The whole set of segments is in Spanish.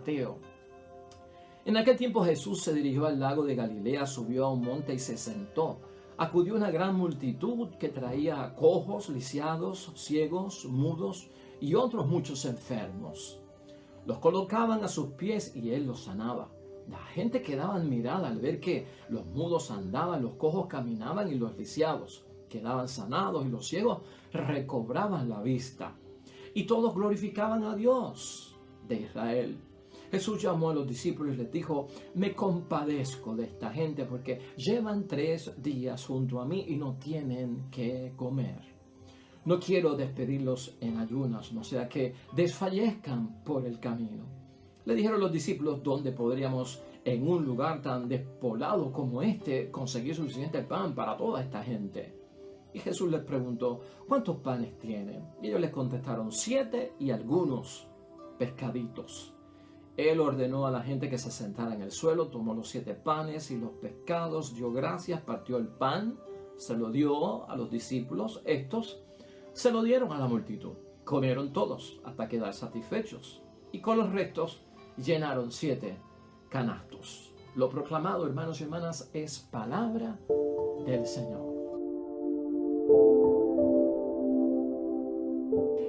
Mateo. En aquel tiempo Jesús se dirigió al lago de Galilea, subió a un monte y se sentó. Acudió una gran multitud que traía cojos, lisiados, ciegos, mudos y otros muchos enfermos. Los colocaban a sus pies y él los sanaba. La gente quedaba admirada al ver que los mudos andaban, los cojos caminaban y los lisiados quedaban sanados y los ciegos recobraban la vista. Y todos glorificaban a Dios de Israel. Jesús llamó a los discípulos y les dijo: me compadezco de esta gente porque llevan 3 días junto a mí y no tienen qué comer. No quiero despedirlos en ayunas, no sea que desfallezcan por el camino. Le dijeron los discípulos: ¿dónde podríamos en un lugar tan despoblado como este conseguir suficiente pan para toda esta gente? Y Jesús les preguntó: ¿cuántos panes tienen? Y ellos les contestaron: 7 y algunos pescaditos. Él ordenó a la gente que se sentara en el suelo, tomó los 7 panes y los pescados, dio gracias, partió el pan, se lo dio a los discípulos, estos se lo dieron a la multitud. Comieron todos hasta quedar satisfechos y con los restos llenaron 7 canastos. Lo proclamado, hermanos y hermanas, es palabra del Señor.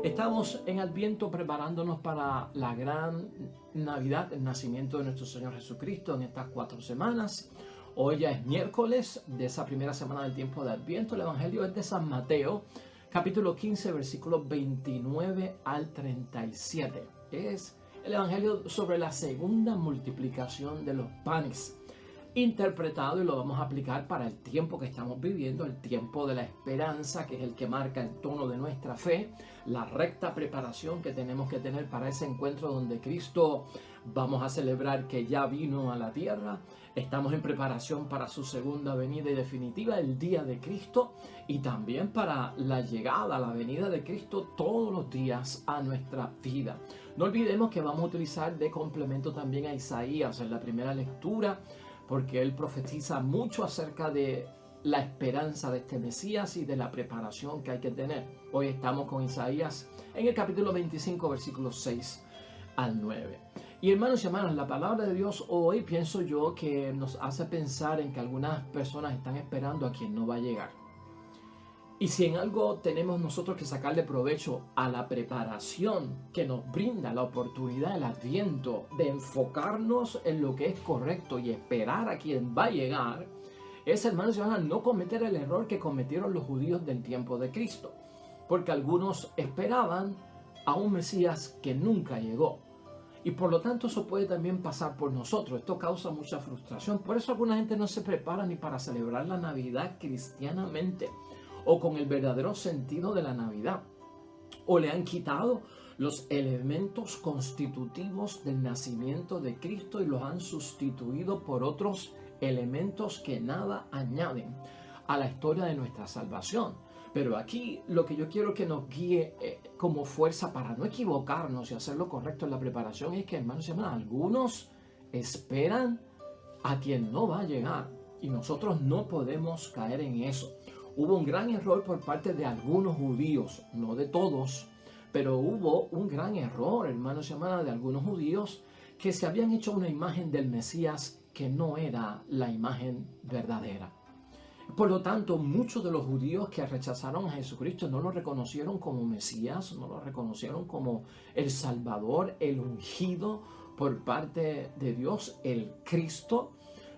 Estamos en Adviento preparándonos para la gran Navidad, el nacimiento de nuestro Señor Jesucristo en estas 4 semanas. Hoy ya es miércoles de esa primera semana del tiempo de Adviento. El Evangelio es de San Mateo, capítulo 15, versículos 29 al 37. Es el Evangelio sobre la segunda multiplicación de los panes, interpretado, y lo vamos a aplicar para el tiempo que estamos viviendo, el tiempo de la esperanza, que es el que marca el tono de nuestra fe, la recta preparación que tenemos que tener para ese encuentro donde Cristo vamos a celebrar que ya vino a la tierra. Estamos en preparación para su segunda venida y definitiva, el día de Cristo, y también para la llegada, la venida de Cristo todos los días a nuestra vida. No olvidemos que vamos a utilizar de complemento también a Isaías en la primera lectura, porque él profetiza mucho acerca de la esperanza de este Mesías y de la preparación que hay que tener. Hoy estamos con Isaías en el capítulo 25, versículos 6 al 9. Y hermanos y hermanas, la palabra de Dios hoy, pienso yo, que nos hace pensar en que algunas personas están esperando a quien no va a llegar. Y si en algo tenemos nosotros que sacarle provecho a la preparación que nos brinda la oportunidad, el Adviento, de enfocarnos en lo que es correcto y esperar a quien va a llegar, es, hermanos y hermanas, no cometer el error que cometieron los judíos del tiempo de Cristo. Porque algunos esperaban a un Mesías que nunca llegó. Y por lo tanto eso puede también pasar por nosotros. Esto causa mucha frustración. Por eso alguna gente no se prepara ni para celebrar la Navidad cristianamente, o con el verdadero sentido de la Navidad, o le han quitado los elementos constitutivos del nacimiento de Cristo y los han sustituido por otros elementos que nada añaden a la historia de nuestra salvación. Pero aquí lo que yo quiero que nos guíe como fuerza para no equivocarnos y hacer lo correcto en la preparación es que, hermanos y hermanas, algunos esperan a quien no va a llegar y nosotros no podemos caer en eso. Hubo un gran error por parte de algunos judíos, no de todos, pero hubo un gran error, hermanos y hermanas, de algunos judíos que se habían hecho una imagen del Mesías que no era la imagen verdadera. Por lo tanto, muchos de los judíos que rechazaron a Jesucristo no lo reconocieron como Mesías, no lo reconocieron como el Salvador, el ungido por parte de Dios, el Cristo.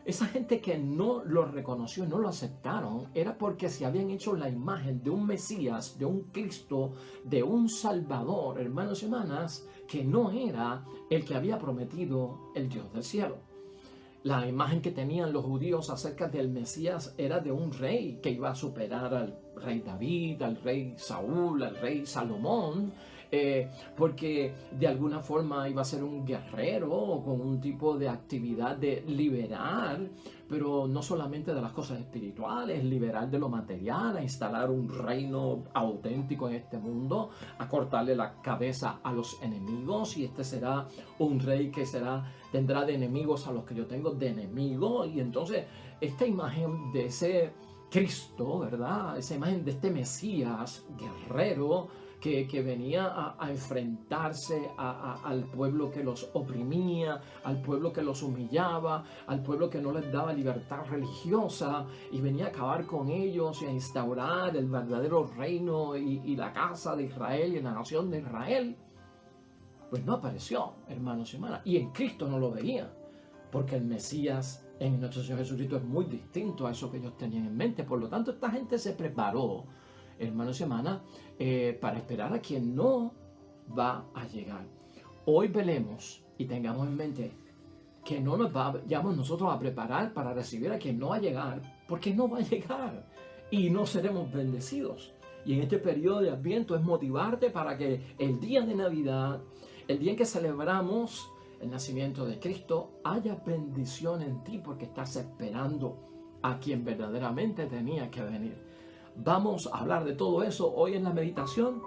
Esa gente que no lo reconoció, no lo aceptaron, era porque se habían hecho la imagen de un Mesías, de un Cristo, de un Salvador, hermanos y hermanas, que no era el que había prometido el Dios del cielo. La imagen que tenían los judíos acerca del Mesías era de un rey que iba a superar al rey David, al rey Saúl, al rey Salomón, porque de alguna forma iba a ser un guerrero con un tipo de actividad de liberar, pero no solamente de las cosas espirituales, liberar de lo material, a instalar un reino auténtico en este mundo, a cortarle la cabeza a los enemigos, y este será un rey que tendrá de enemigos a los que yo tengo de enemigos. Y entonces esta imagen de ese Cristo, ¿verdad? Esa imagen de este Mesías guerrero que venía a enfrentarse al pueblo que los oprimía, al pueblo que los humillaba, al pueblo que no les daba libertad religiosa, y venía a acabar con ellos y a instaurar el verdadero reino y la casa de Israel y la nación de Israel. Pues no apareció, hermanos y hermanas, y en Cristo no lo veían, porque el Mesías en nuestro Señor Jesucristo es muy distinto a eso que ellos tenían en mente. Por lo tanto, esta gente se preparó, hermanos y hermanas, para esperar a quien no va a llegar. Hoy velemos y tengamos en mente que no nos vayamos nosotros a preparar para recibir a quien no va a llegar, porque no va a llegar y no seremos bendecidos. Y en este periodo de Adviento es motivarte para que el día de Navidad, el día en que celebramos el nacimiento de Cristo, haya bendición en ti, porque estás esperando a quien verdaderamente tenía que venir. Vamos a hablar de todo eso hoy en la meditación.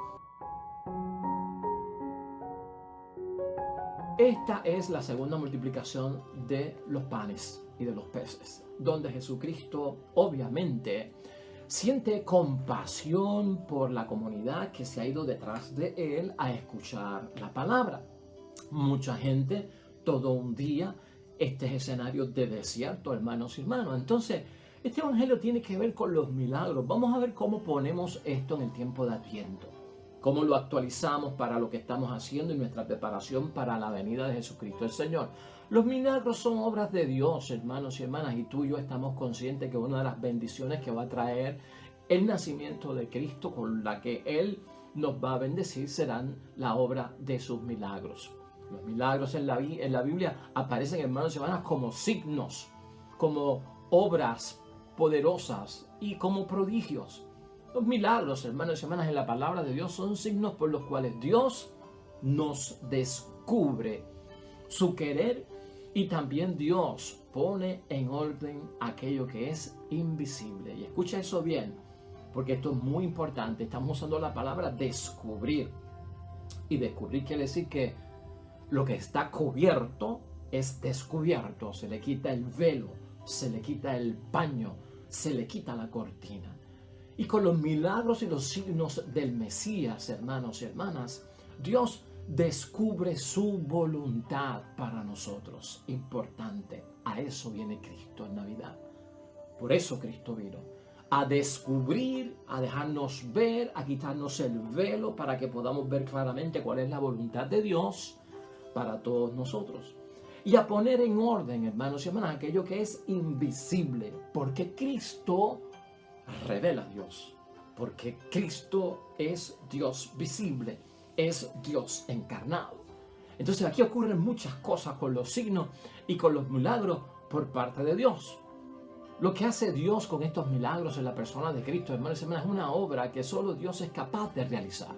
Esta es la segunda multiplicación de los panes y de los peces, donde Jesucristo obviamente siente compasión por la comunidad que se ha ido detrás de él a escuchar la palabra. Mucha gente, todo un día, este es escenario de desierto, hermanos y hermanas. Entonces, este evangelio tiene que ver con los milagros. Vamos a ver cómo ponemos esto en el tiempo de Adviento, cómo lo actualizamos para lo que estamos haciendo y nuestra preparación para la venida de Jesucristo el Señor. Los milagros son obras de Dios, hermanos y hermanas, y tú y yo estamos conscientes que una de las bendiciones que va a traer el nacimiento de Cristo, con la que Él nos va a bendecir, serán la obra de sus milagros. Los milagros en la Biblia aparecen, hermanos y hermanas, como signos, como obras poderosas y como prodigios. Los milagros, hermanos y hermanas, en la palabra de Dios son signos por los cuales Dios nos descubre su querer, y también Dios pone en orden aquello que es invisible. Y escucha eso bien, porque esto es muy importante. Estamos usando la palabra descubrir. Y descubrir quiere decir que lo que está cubierto es descubierto. Se le quita el velo, se le quita el paño, se le quita la cortina. Y con los milagros y los signos del Mesías, hermanos y hermanas, Dios descubre su voluntad para nosotros. Importante, a eso viene Cristo en Navidad. Por eso Cristo vino, a descubrir, a dejarnos ver, a quitarnos el velo para que podamos ver claramente cuál es la voluntad de Dios para todos nosotros. Y a poner en orden, hermanos y hermanas, aquello que es invisible, porque Cristo revela a Dios, porque Cristo es Dios visible, es Dios encarnado. Entonces aquí ocurren muchas cosas con los signos y con los milagros por parte de Dios. Lo que hace Dios con estos milagros en la persona de Cristo, hermanos y hermanas, es una obra que solo Dios es capaz de realizar.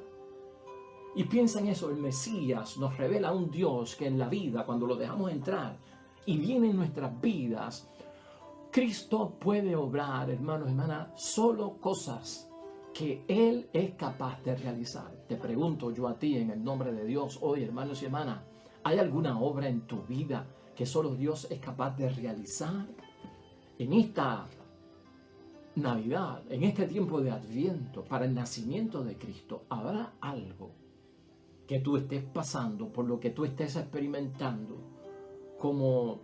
Y piensa en eso, el Mesías nos revela a un Dios que en la vida, cuando lo dejamos entrar y viene en nuestras vidas, Cristo puede obrar, hermanos y hermanas, solo cosas que Él es capaz de realizar. Te pregunto yo a ti en el nombre de Dios hoy, hermanos y hermanas, ¿hay alguna obra en tu vida que solo Dios es capaz de realizar? En esta Navidad, en este tiempo de Adviento, para el nacimiento de Cristo, ¿habrá algo que tú estés pasando, por lo que tú estés experimentando como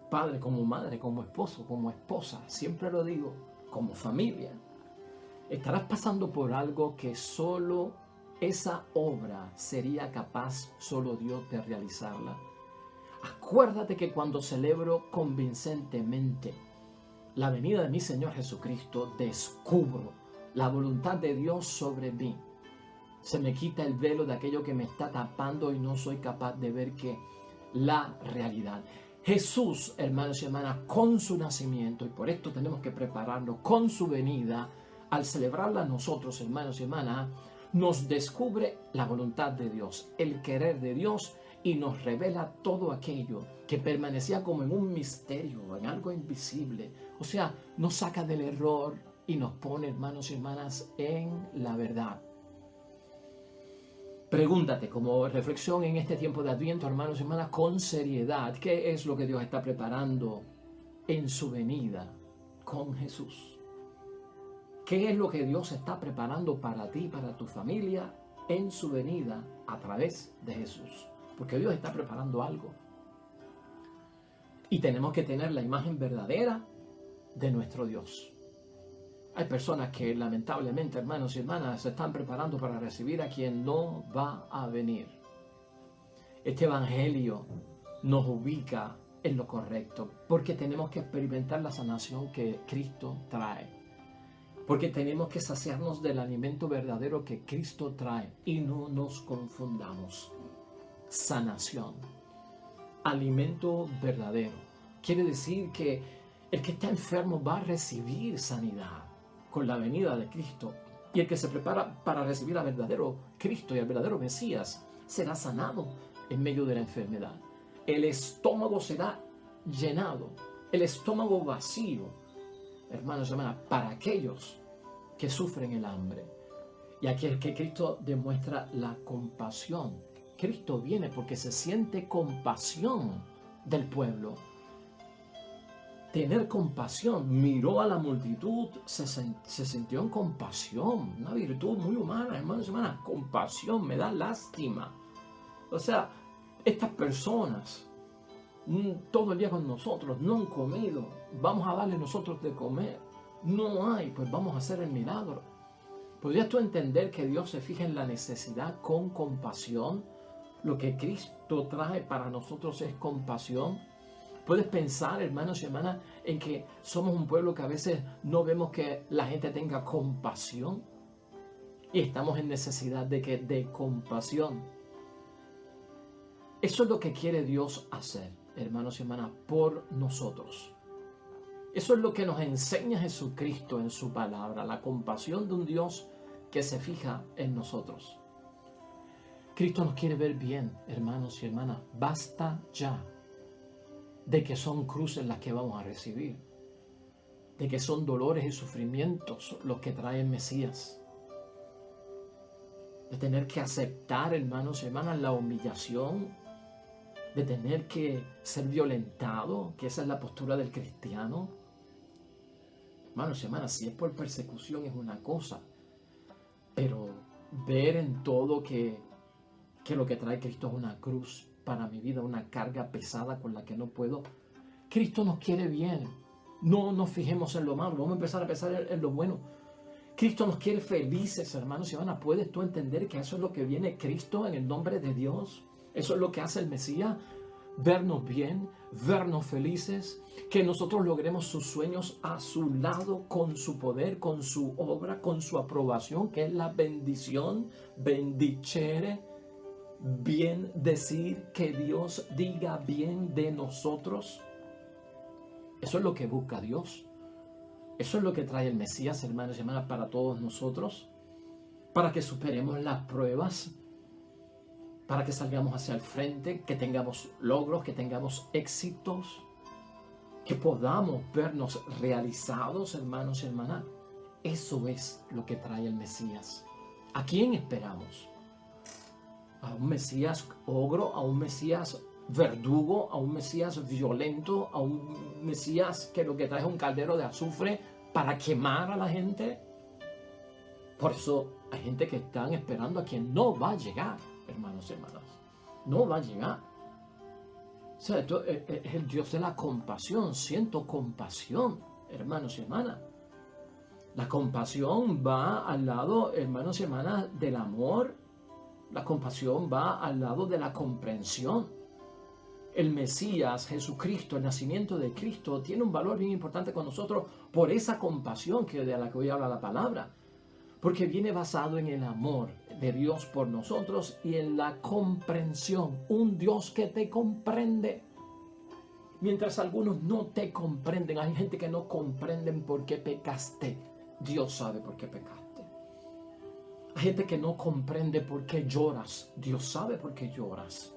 padre, como madre, como esposo, como esposa, siempre lo digo, como familia? Estarás pasando por algo que solo esa obra sería capaz solo Dios de realizarla. Acuérdate que cuando celebro convincentemente la venida de mi Señor Jesucristo, descubro la voluntad de Dios sobre mí. Se me quita el velo de aquello que me está tapando y no soy capaz de ver que la realidad. Jesús, hermanos y hermanas, con su nacimiento, y por esto tenemos que prepararnos, con su venida, al celebrarla nosotros, hermanos y hermanas, nos descubre la voluntad de Dios, el querer de Dios, y nos revela todo aquello que permanecía como en un misterio, en algo invisible. O sea, nos saca del error y nos pone, hermanos y hermanas, en la verdad. Pregúntate como reflexión en este tiempo de Adviento, hermanos y hermanas, con seriedad, ¿qué es lo que Dios está preparando en su venida con Jesús? ¿Qué es lo que Dios está preparando para ti, para tu familia en su venida a través de Jesús. Porque Dios está preparando algo. Y tenemos que tener la imagen verdadera de nuestro Dios. Hay personas que lamentablemente, hermanos y hermanas, se están preparando para recibir a quien no va a venir. Este evangelio nos ubica en lo correcto, porque tenemos que experimentar la sanación que Cristo trae. Porque tenemos que saciarnos del alimento verdadero que Cristo trae. Y no nos confundamos. Sanación. Alimento verdadero. Quiere decir que el que está enfermo va a recibir sanidad con la venida de Cristo. Y el que se prepara para recibir al verdadero Cristo y al verdadero Mesías será sanado en medio de la enfermedad. El estómago será llenado, el estómago vacío, hermanos y hermanas, para aquellos que sufren el hambre. Y aquí es que Cristo demuestra la compasión. Cristo viene porque se siente compasión del pueblo. Tener compasión, miró a la multitud, se sintió en compasión, una virtud muy humana, hermanos y hermanas, compasión, me da lástima. O sea, estas personas todo el día con nosotros, no han comido, vamos a darle nosotros de comer, no hay, pues vamos a hacer el milagro. ¿Podrías tú entender que Dios se fija en la necesidad con compasión? Lo que Cristo trae para nosotros es compasión. Puedes pensar, hermanos y hermanas, en que somos un pueblo que a veces no vemos que la gente tenga compasión y estamos en necesidad de compasión. Eso es lo que quiere Dios hacer, hermanos y hermanas, por nosotros. Eso es lo que nos enseña Jesucristo en su palabra, la compasión de un Dios que se fija en nosotros. Cristo nos quiere ver bien, hermanos y hermanas. Basta ya de que son cruces las que vamos a recibir, de que son dolores y sufrimientos los que trae el Mesías, de tener que aceptar, hermanos y hermanas, la humillación, de tener que ser violentado, que esa es la postura del cristiano. Hermanos y hermanas, si es por persecución es una cosa, pero ver en todo que lo que trae Cristo es una cruz para mi vida, una carga pesada con la que no puedo. Cristo nos quiere bien. No nos fijemos en lo malo, vamos a empezar a pensar en lo bueno. Cristo nos quiere felices, hermanos y hermanas. ¿Puedes tú entender que eso es lo que viene Cristo en el nombre de Dios? Eso es lo que hace el Mesías. Vernos bien, vernos felices, que nosotros logremos sus sueños a su lado, con su poder, con su obra, con su aprobación, que es la bendición, bendicere, bien decir, que Dios diga bien de nosotros. Eso es lo que busca Dios. Eso es lo que trae el Mesías, hermanos y hermanas, para todos nosotros, para que superemos las pruebas, para que salgamos hacia el frente, que tengamos logros, que tengamos éxitos, que podamos vernos realizados, hermanos y hermanas. Eso es lo que trae el Mesías. ¿A quién esperamos? ¿A un Mesías ogro? ¿A un Mesías verdugo? ¿A un Mesías violento? ¿A un Mesías que lo que trae es un caldero de azufre para quemar a la gente? Por eso hay gente que están esperando a quien no va a llegar, hermanos y hermanas. No va a llegar. O sea, esto es el Dios de la compasión. Siento compasión, hermanos y hermanas. La compasión va al lado, hermanos y hermanas, del amor. La compasión va al lado de la comprensión. El Mesías, Jesucristo, el nacimiento de Cristo, tiene un valor bien importante con nosotros por esa compasión de la que hoy habla la palabra. Porque viene basado en el amor de Dios por nosotros y en la comprensión. Un Dios que te comprende. Mientras algunos no te comprenden, hay gente que no comprenden por qué pecaste. Dios sabe por qué pecaste. Hay gente que no comprende por qué lloras. Dios sabe por qué lloras.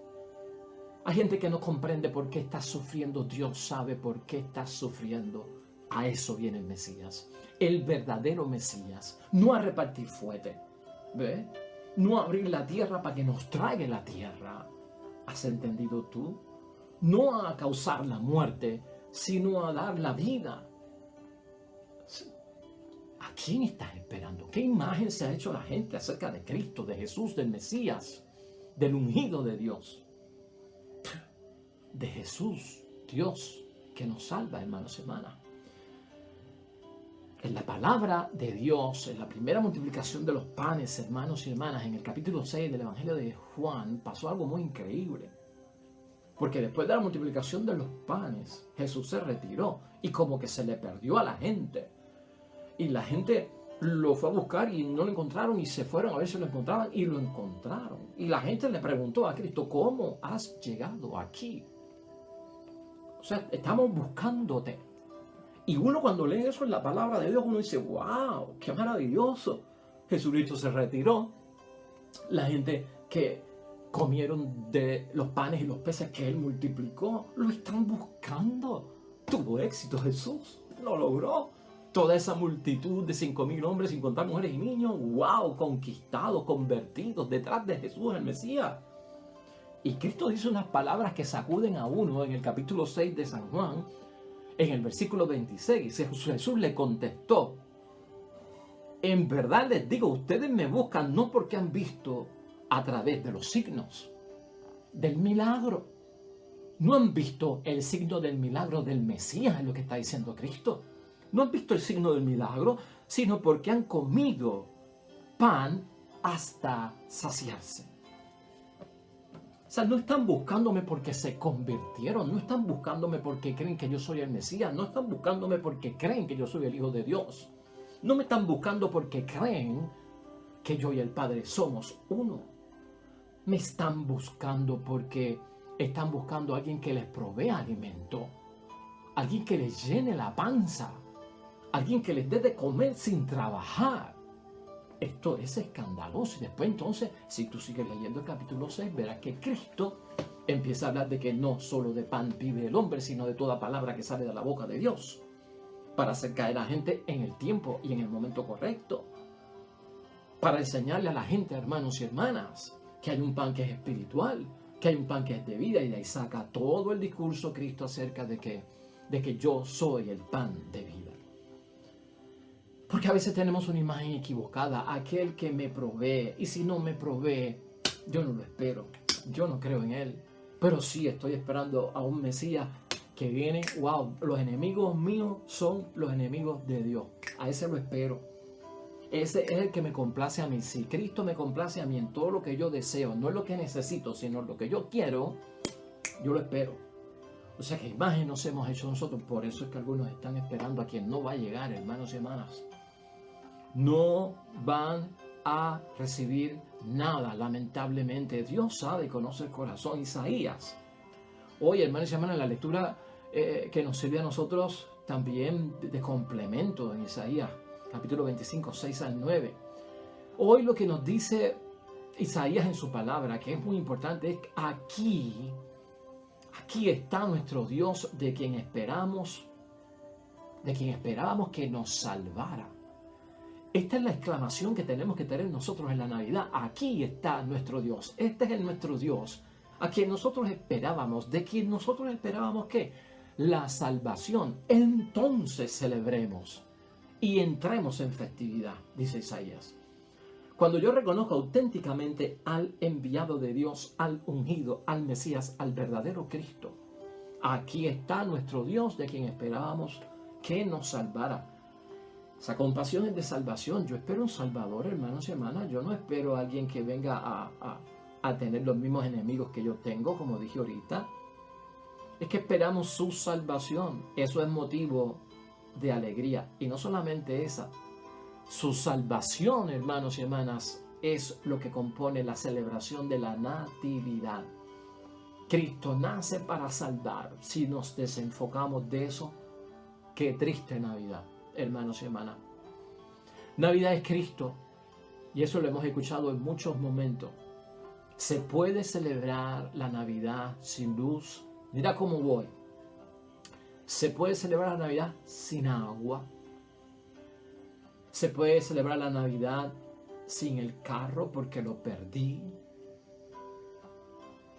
Hay gente que no comprende por qué estás sufriendo. Dios sabe por qué estás sufriendo. A eso viene el Mesías. El verdadero Mesías. No a repartir fuerte. ¿Ve? No a abrir la tierra para que nos traiga la tierra. ¿Has entendido tú? No a causar la muerte, sino a dar la vida. quién estás esperando? ¿Qué imagen se ha hecho la gente acerca de Cristo, de Jesús, del Mesías, del ungido de Dios? De Jesús, Dios, que nos salva, hermanos y hermanas. En la palabra de Dios, en la primera multiplicación de los panes, hermanos y hermanas, en el capítulo 6 del Evangelio de Juan, pasó algo muy increíble. Porque después de la multiplicación de los panes, Jesús se retiró y como que se le perdió a la gente. Y la gente lo fue a buscar y no lo encontraron y se fueron a ver si lo encontraban y lo encontraron. Y la gente le preguntó a Cristo, ¿cómo has llegado aquí? O sea, estamos buscándote. Y uno cuando lee eso en la palabra de Dios, uno dice, wow, qué maravilloso. Jesucristo se retiró. La gente que comieron de los panes y los peces que Él multiplicó, lo están buscando. Tuvo éxito Jesús, lo logró. Toda esa multitud de 5,000 hombres, sin contar mujeres y niños, wow, conquistados, convertidos detrás de Jesús el Mesías. Y Cristo dice unas palabras que sacuden a uno en el capítulo 6 de San Juan, en el versículo 26, Jesús le contestó, en verdad les digo, ustedes me buscan no porque han visto a través de los signos del milagro. No han visto el signo del milagro del Mesías, es lo que está diciendo Cristo. No han visto el signo del milagro, sino porque han comido pan hasta saciarse. O sea, no están buscándome porque se convirtieron, no están buscándome porque creen que yo soy el Mesías, no están buscándome porque creen que yo soy el Hijo de Dios. No me están buscando porque creen que yo y el Padre somos uno. Me están buscando porque están buscando a alguien que les provea alimento, alguien que les llene la panza, alguien que les dé de comer sin trabajar. Esto es escandaloso. Y después entonces, si tú sigues leyendo el capítulo 6, verás que Cristo empieza a hablar de que no solo de pan vive el hombre, sino de toda palabra que sale de la boca de Dios, para hacer caer a la gente en el tiempo y en el momento correcto, para enseñarle a la gente, hermanos y hermanas, que hay un pan que es espiritual, que hay un pan que es de vida, y de ahí saca todo el discurso Cristo acerca de que yo soy el pan de vida. Porque a veces tenemos una imagen equivocada, aquel que me provee, y si no me provee, yo no lo espero, yo no creo en él, pero sí estoy esperando a un Mesías que viene, wow, los enemigos míos son los enemigos de Dios, a ese lo espero, ese es el que me complace a mí. Si Cristo me complace a mí en todo lo que yo deseo, no es lo que necesito, sino lo que yo quiero, yo lo espero. O sea, ¿qué imagen nos hemos hecho nosotros? Por eso es que algunos están esperando a quien no va a llegar, hermanos y hermanas. No van a recibir nada, lamentablemente. Dios sabe y conoce el corazón. Isaías. Hoy, hermanos y hermanas, la lectura que nos sirve a nosotros también de complemento en Isaías, capítulo 25, 6 al 9. Hoy lo que nos dice Isaías en su palabra, que es muy importante, es que aquí está nuestro Dios de quien esperábamos que nos salvara. Esta es la exclamación que tenemos que tener nosotros en la Navidad. Aquí está nuestro Dios. Este es nuestro Dios, a quien nosotros esperábamos, de quien nosotros esperábamos que la salvación. Entonces celebremos y entremos en festividad, dice Isaías. Cuando yo reconozco auténticamente al enviado de Dios, al ungido, al Mesías, al verdadero Cristo, aquí está nuestro Dios de quien esperábamos que nos salvara. Esa compasión es de salvación. Yo espero un Salvador, hermanos y hermanas. Yo no espero a alguien que venga a tener los mismos enemigos que yo tengo, como dije ahorita. Es que esperamos su salvación. Eso es motivo de alegría. Y no solamente esa. Su salvación, hermanos y hermanas, es lo que compone la celebración de la Natividad. Cristo nace para salvar. Si nos desenfocamos de eso, qué triste Navidad, hermanos y hermanas. Navidad es Cristo, y eso lo hemos escuchado en muchos momentos. Se puede celebrar la Navidad sin luz. Mira cómo voy. Se puede celebrar la Navidad sin agua. Se puede celebrar la Navidad sin el carro porque lo perdí.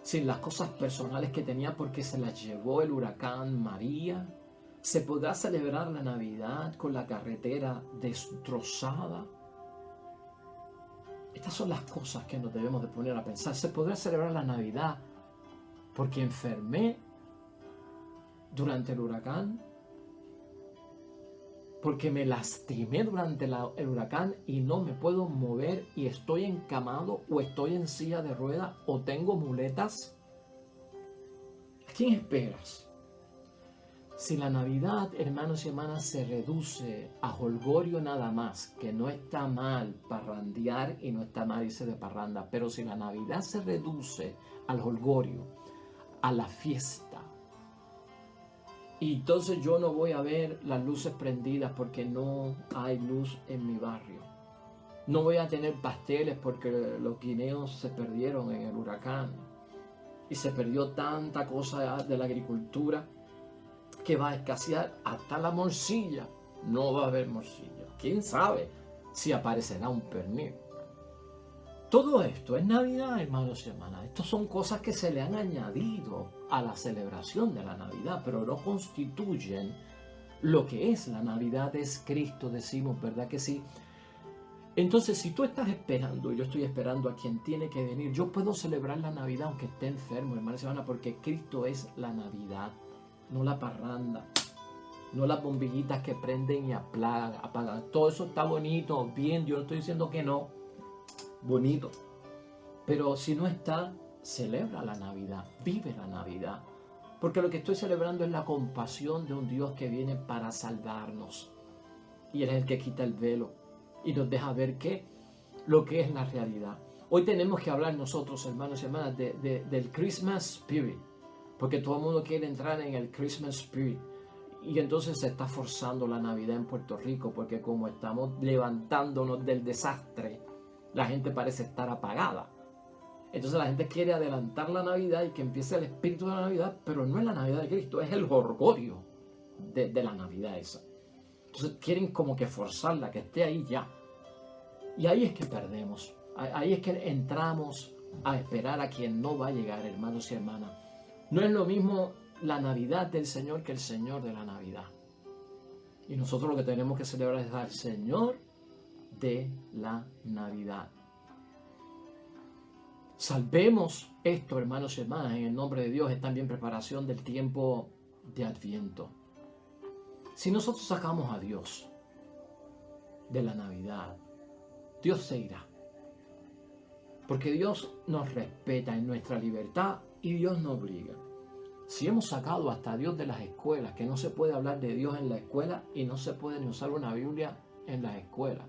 Sin las cosas personales que tenía porque se las llevó el huracán María. ¿Se podrá celebrar la Navidad con la carretera destrozada? Estas son las cosas que nos debemos de poner a pensar. ¿Se podrá celebrar la Navidad porque enfermé durante el huracán? ¿Porque me lastimé durante el huracán y no me puedo mover y estoy encamado o estoy en silla de ruedas o tengo muletas? ¿A quién esperas? Si la Navidad, hermanos y hermanas, se reduce a jolgorio nada más, que no está mal parrandear y no está mal irse de parranda, pero si la Navidad se reduce al jolgorio, a la fiesta, y entonces yo no voy a ver las luces prendidas porque no hay luz en mi barrio, no voy a tener pasteles porque los guineos se perdieron en el huracán y se perdió tanta cosa de la agricultura que va a escasear hasta la morcilla. No va a haber morcilla. ¿Quién sabe si aparecerá un pernil? Todo esto es Navidad, hermanos y hermanas. Estas son cosas que se le han añadido a la celebración de la Navidad, pero no constituyen lo que es la Navidad. Es Cristo, decimos, ¿verdad que sí? Entonces, si tú estás esperando, yo estoy esperando a quien tiene que venir, yo puedo celebrar la Navidad aunque esté enfermo, hermanos y hermanas, porque Cristo es la Navidad. No la parranda, no las bombillitas que prenden y apagan. Todo eso está bonito, bien, yo no estoy diciendo que no, bonito. Pero si no está, celebra la Navidad, vive la Navidad. Porque lo que estoy celebrando es la compasión de un Dios que viene para salvarnos. Y Él es el que quita el velo y nos deja ver lo que es la realidad. Hoy tenemos que hablar nosotros, hermanos y hermanas, del Christmas Spirit. Porque todo el mundo quiere entrar en el Christmas Spirit. Y entonces se está forzando la Navidad en Puerto Rico. Porque como estamos levantándonos del desastre, la gente parece estar apagada. Entonces la gente quiere adelantar la Navidad y que empiece el espíritu de la Navidad. Pero no es la Navidad de Cristo, es el jolgorio de la Navidad esa. Entonces quieren como que forzarla, que esté ahí ya. Y ahí es que perdemos. Ahí es que entramos a esperar a quien no va a llegar, hermanos y hermanas. No es lo mismo la Navidad del Señor que el Señor de la Navidad. Y nosotros lo que tenemos que celebrar es al Señor de la Navidad. Salvemos esto, hermanos y hermanas, en el nombre de Dios. Es también preparación del tiempo de Adviento. Si nosotros sacamos a Dios de la Navidad, Dios se irá. Porque Dios nos respeta en nuestra libertad y Dios nos obliga. Si hemos sacado hasta a Dios de las escuelas, que no se puede hablar de Dios en la escuela y no se puede ni usar una Biblia en las escuelas.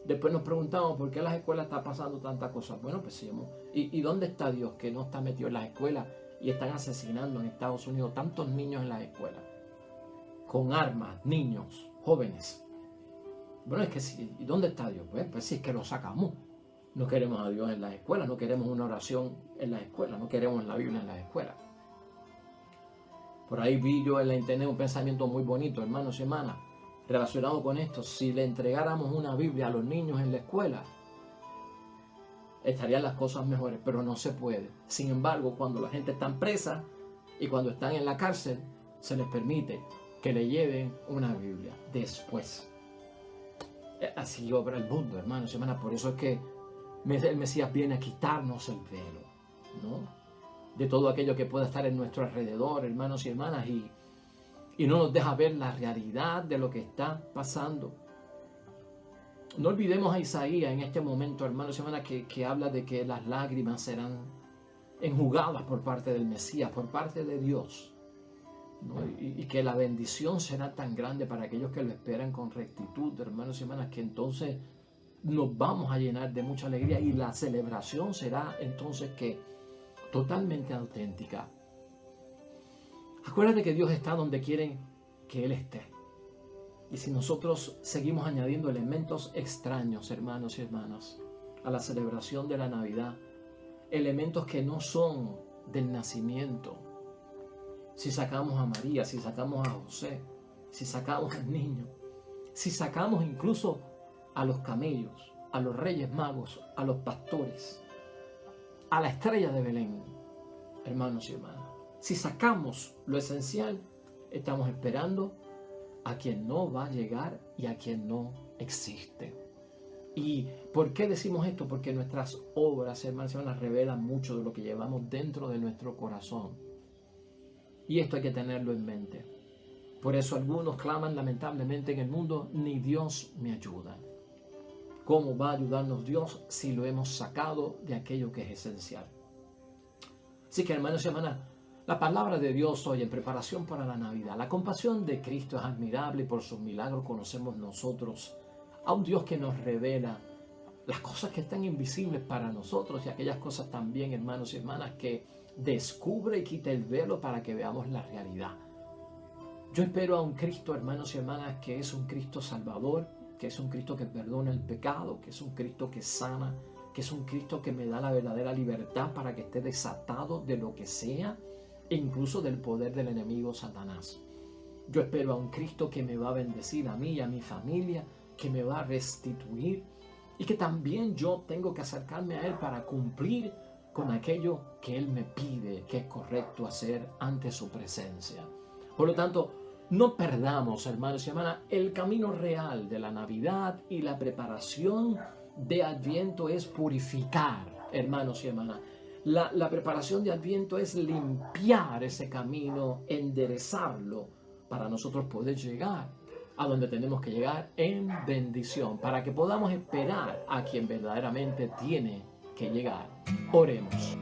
Después nos preguntamos por qué en las escuelas está pasando tantas cosas. Bueno, pues sí, ¿y dónde está Dios que no está metido en las escuelas y están asesinando en Estados Unidos tantos niños en las escuelas? Con armas, niños, jóvenes. Bueno, es que sí, ¿y dónde está Dios? Pues sí, es que lo sacamos. No queremos a Dios en las escuelas, no queremos una oración en las escuelas, no queremos la Biblia en las escuelas. Por ahí vi yo en la internet un pensamiento muy bonito, hermanos y hermanas, relacionado con esto. Si le entregáramos una Biblia a los niños en la escuela, estarían las cosas mejores, pero no se puede. Sin embargo, cuando la gente está presa y cuando están en la cárcel, se les permite que le lleven una Biblia después. Así obra el mundo, hermanos y hermanas. Por eso es que el Mesías viene a quitarnos el velo, ¿no? De todo aquello que pueda estar en nuestro alrededor, hermanos y hermanas, y no nos deja ver la realidad de lo que está pasando. No olvidemos a Isaías en este momento, hermanos y hermanas, que habla de que las lágrimas serán enjugadas por parte del Mesías, por parte de Dios, ¿no? Y que la bendición será tan grande para aquellos que lo esperan con rectitud, hermanos y hermanas, que entonces nos vamos a llenar de mucha alegría y la celebración será entonces totalmente auténtica. Acuérdate que Dios está donde quiere que Él esté. Y si nosotros seguimos añadiendo elementos extraños, hermanos y hermanas, a la celebración de la Navidad, elementos que no son del nacimiento, si sacamos a María, si sacamos a José, si sacamos al niño, si sacamos incluso a los camellos, a los reyes magos, a los pastores, a la estrella de Belén, hermanos y hermanas. Si sacamos lo esencial, Estamos esperando a quien no va a llegar y a quien no existe. ¿Y por qué decimos esto? Porque nuestras obras, hermanos y hermanas, revelan mucho de lo que llevamos dentro de nuestro corazón. Y esto hay que tenerlo en mente. Por eso algunos claman lamentablemente en el mundo: ni Dios me ayuda. ¿Cómo va a ayudarnos Dios si lo hemos sacado de aquello que es esencial? Así que, hermanos y hermanas, la palabra de Dios hoy en preparación para la Navidad. La compasión de Cristo es admirable y por sus milagros conocemos nosotros a un Dios que nos revela las cosas que están invisibles para nosotros y aquellas cosas también, hermanos y hermanas, que descubre y quita el velo para que veamos la realidad. Yo espero a un Cristo, hermanos y hermanas, que es un Cristo salvador, que es un Cristo que perdona el pecado, que es un Cristo que sana, que es un Cristo que me da la verdadera libertad para que esté desatado de lo que sea, e incluso del poder del enemigo Satanás. Yo espero a un Cristo que me va a bendecir a mí y a mi familia, que me va a restituir y que también yo tengo que acercarme a Él para cumplir con aquello que Él me pide que es correcto hacer ante su presencia. Por lo tanto, no perdamos, hermanos y hermanas, el camino real de la Navidad y la preparación de Adviento es purificar, hermanos y hermanas. La preparación de Adviento es limpiar ese camino, enderezarlo para nosotros poder llegar a donde tenemos que llegar en bendición, para que podamos esperar a quien verdaderamente tiene que llegar. Oremos.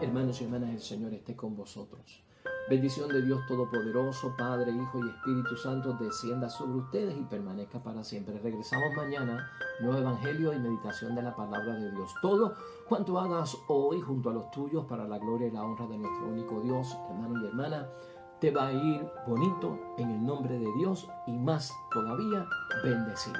Hermanos y hermanas, el Señor esté con vosotros. Bendición de Dios Todopoderoso, Padre, Hijo y Espíritu Santo, descienda sobre ustedes y permanezca para siempre. Regresamos mañana, nuevo Evangelio y meditación de la palabra de Dios. Todo cuanto hagas hoy junto a los tuyos para la gloria y la honra de nuestro único Dios, hermano y hermana, te va a ir bonito en el nombre de Dios y más todavía bendecido.